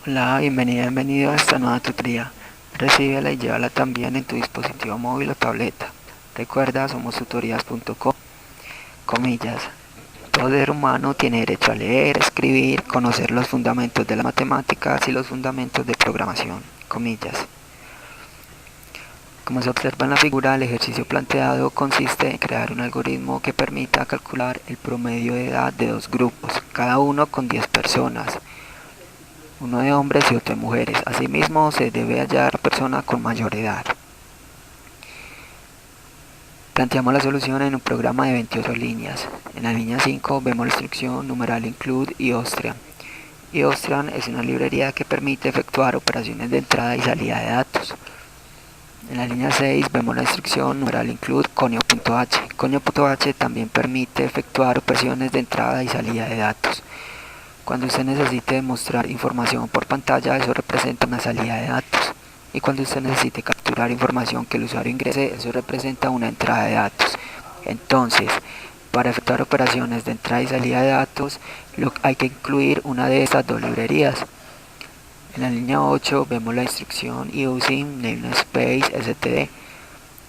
Hola, bienvenido a esta nueva tutoría. Recíbela y llévala también en tu dispositivo móvil o tableta. Recuerda, somos tutorías.com. Comillas. Todo ser humano tiene derecho a leer, escribir, conocer los fundamentos de las matemáticas y los fundamentos de programación. Comillas. Como se observa en la figura, el ejercicio planteado consiste en crear un algoritmo que permita calcular el promedio de edad de dos grupos, cada uno con 10 personas, uno de hombres y otro de mujeres. Asimismo, se debe hallar la persona con mayor edad. Planteamos la solución en un programa de 28 líneas. En la línea 5 vemos la instrucción numeral include iOstrian. iOstrian es una librería que permite efectuar operaciones de entrada y salida de datos. En la línea 6 vemos la instrucción numeral include conio.h. Conio.h también permite efectuar operaciones de entrada y salida de datos. Cuando usted necesite mostrar información por pantalla, eso representa una salida de datos. Y cuando usted necesite capturar información que el usuario ingrese, eso representa una entrada de datos. Entonces, para efectuar operaciones de entrada y salida de datos, hay que incluir una de estas dos librerías. En la línea 8 vemos la instrucción using namespace std.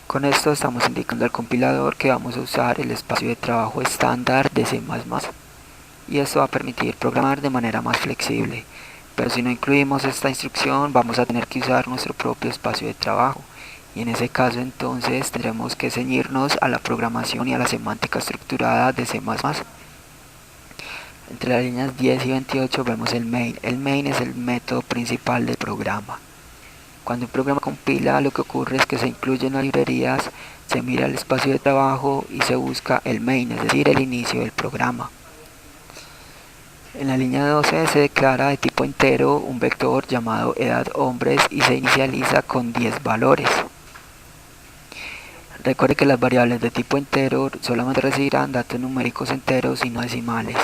Con esto estamos indicando al compilador que vamos a usar el espacio de trabajo estándar de C++. Y esto va a permitir programar de manera más flexible. Pero si no incluimos esta instrucción, vamos a tener que usar nuestro propio espacio de trabajo. Y en ese caso entonces tendremos que ceñirnos a la programación y a la semántica estructurada de C++. Entre las líneas 10 y 28 vemos el main. El main es el método principal del programa. Cuando un programa compila, lo que ocurre es que se incluyen las librerías, se mira el espacio de trabajo y se busca el main, es decir, el inicio del programa. En la línea 12 se declara de tipo entero un vector llamado edad hombres y se inicializa con 10 valores. Recuerde que las variables de tipo entero solamente recibirán datos numéricos enteros y no decimales.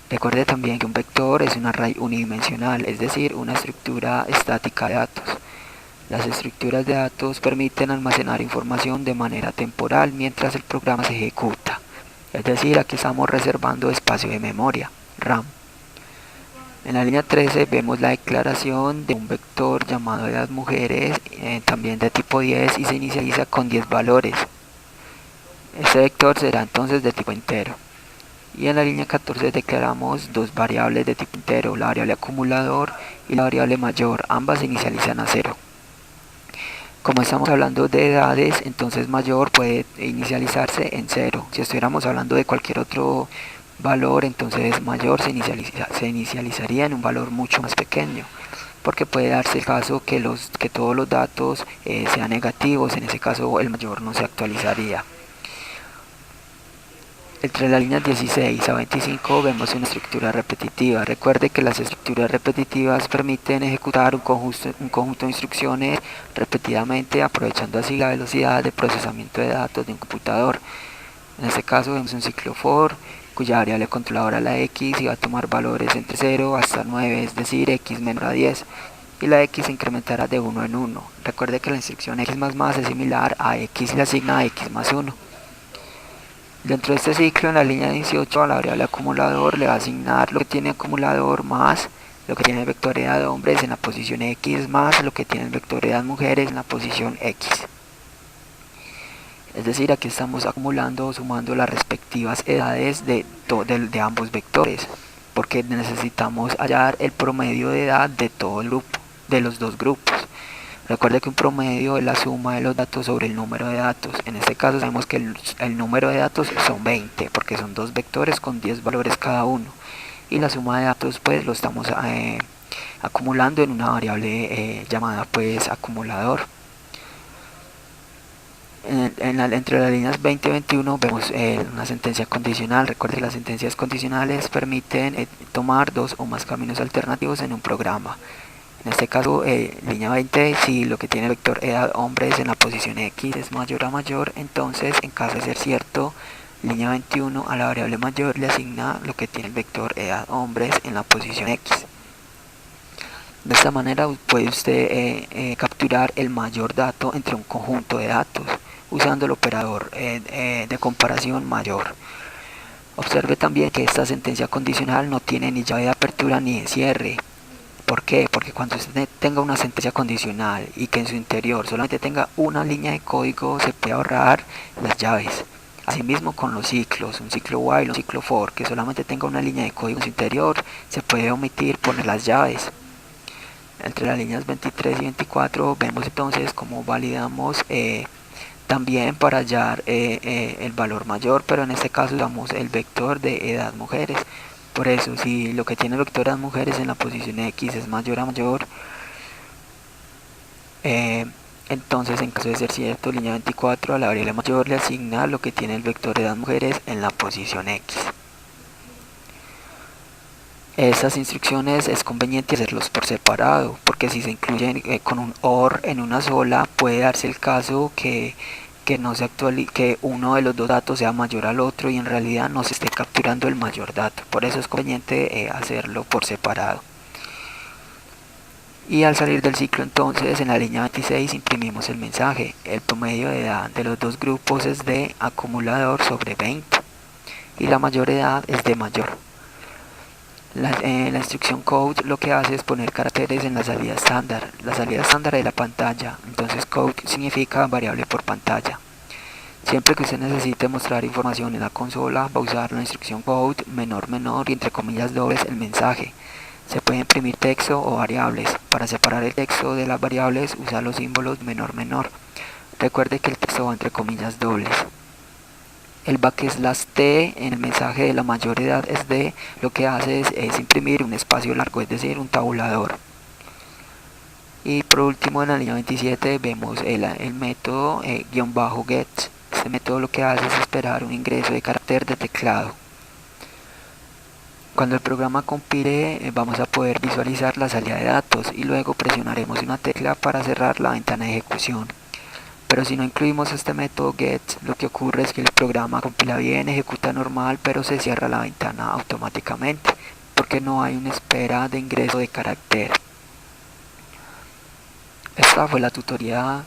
Recuerde también que un vector es un array unidimensional, es decir, una estructura estática de datos. Las estructuras de datos permiten almacenar información de manera temporal mientras el programa se ejecuta. Es decir, aquí estamos reservando espacio de memoria, RAM. En la línea 13 vemos la declaración de un vector llamado edad mujeres, también de tipo 10 y se inicializa con 10 valores. Este vector será entonces de tipo entero. Y en la línea 14 declaramos dos variables de tipo entero, la variable acumulador y la variable mayor, ambas se inicializan a 0. Como estamos hablando de edades, entonces mayor puede inicializarse en 0. Si estuviéramos hablando de cualquier otro valor, entonces mayor se inicializaría en un valor mucho más pequeño, porque puede darse el caso que todos los datos sean negativos. En ese caso el mayor no se actualizaría. Entre las líneas 16 a 25 vemos una estructura repetitiva. Recuerde que las estructuras repetitivas permiten ejecutar un conjunto de instrucciones repetidamente, aprovechando así la velocidad de procesamiento de datos de un computador. En este caso vemos un ciclo for, cuya variable controladora la x y va a tomar valores entre 0 hasta 9, es decir, x menor a 10, y la x se incrementará de 1 en 1. Recuerde que la instrucción x es similar a x le asigna a x más 1. Dentro de este ciclo, en la línea 18, a la variable acumulador le va a asignar lo que tiene acumulador más lo que tiene el vector edad hombres en la posición x más lo que tiene el vector edad mujeres en la posición x. Es decir, aquí estamos acumulando o sumando las respectivas edades de ambos vectores, porque necesitamos hallar el promedio de edad de todo el grupo, de los dos grupos. Recuerde que un promedio es la suma de los datos sobre el número de datos. En este caso sabemos que el número de datos son 20, porque son dos vectores con 10 valores cada uno. Y la suma de datos pues lo estamos acumulando en una variable llamada pues acumulador. Entre las líneas 20 y 21 vemos una sentencia condicional. Recuerde que las sentencias condicionales permiten tomar dos o más caminos alternativos en un programa. En este caso, línea 20, si lo que tiene el vector edad hombres en la posición x es mayor a mayor, entonces en caso de ser cierto, línea 21 a la variable mayor le asigna lo que tiene el vector edad hombres en la posición x. De esta manera puede usted capturar el mayor dato entre un conjunto de datos usando el operador de comparación mayor. Observe también que esta sentencia condicional no tiene ni llave de apertura ni de cierre. ¿Por qué? Porque cuando usted tenga una sentencia condicional y que en su interior solamente tenga una línea de código, se puede ahorrar las llaves. Asimismo con los ciclos, un ciclo while, un ciclo for, que solamente tenga una línea de código en su interior, se puede omitir poner las llaves. Entre las líneas 23 y 24 vemos entonces cómo validamos también para hallar el valor mayor, pero en este caso usamos el vector de edad mujeres. Por eso, si lo que tiene el vector edad mujeres en la posición X es mayor a mayor, entonces en caso de ser cierto, línea 24 a la variable mayor le asigna lo que tiene el vector edad mujeres en la posición X. Estas instrucciones es conveniente hacerlos por separado, porque si se incluyen con un OR en una sola, puede darse el caso no se que uno de los dos datos sea mayor al otro y en realidad no se esté capturando el mayor dato. Por eso es conveniente hacerlo por separado. Y al salir del ciclo entonces en la línea 26 imprimimos el mensaje. El promedio de edad de los dos grupos es de acumulador sobre 20 y la mayor edad es de mayor. La instrucción code lo que hace es poner caracteres en la salida estándar de la pantalla. Entonces code significa variable por pantalla. Siempre que usted necesite mostrar información en la consola, va a usar la instrucción code menor y entre comillas dobles el mensaje. Se puede imprimir texto o variables. Para separar el texto de las variables, usa los símbolos menor. Recuerde que el texto va entre comillas dobles. El \t en el mensaje de la mayor edad es de, lo que hace es imprimir un espacio largo, es decir, un tabulador. Y por último en la línea 27 vemos el método --get. Este método lo que hace es esperar un ingreso de carácter de teclado. Cuando el programa compile vamos a poder visualizar la salida de datos y luego presionaremos una tecla para cerrar la ventana de ejecución. Pero si no incluimos este método get, lo que ocurre es que el programa compila bien, ejecuta normal, pero se cierra la ventana automáticamente, porque no hay una espera de ingreso de carácter. Esta fue la tutoría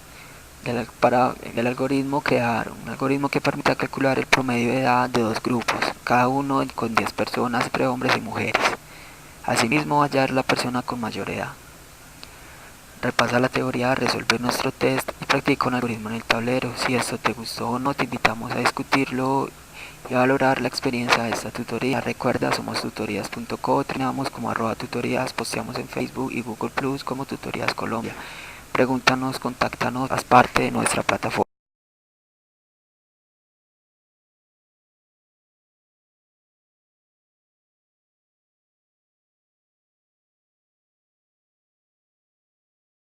para el algoritmo crear un algoritmo que permita calcular el promedio de edad de dos grupos, cada uno con 10 personas, entre hombres y mujeres. Asimismo, hallar la persona con mayor edad. Repasa la teoría, resuelve nuestro test y practica un algoritmo en el tablero. Si esto te gustó o no, te invitamos a discutirlo y a valorar la experiencia de esta tutoría. Recuerda, somos tutorías.co, terminamos como @tutorías, posteamos en Facebook y Google Plus como Tutorías Colombia. Pregúntanos, contáctanos, haz parte de nuestra plataforma.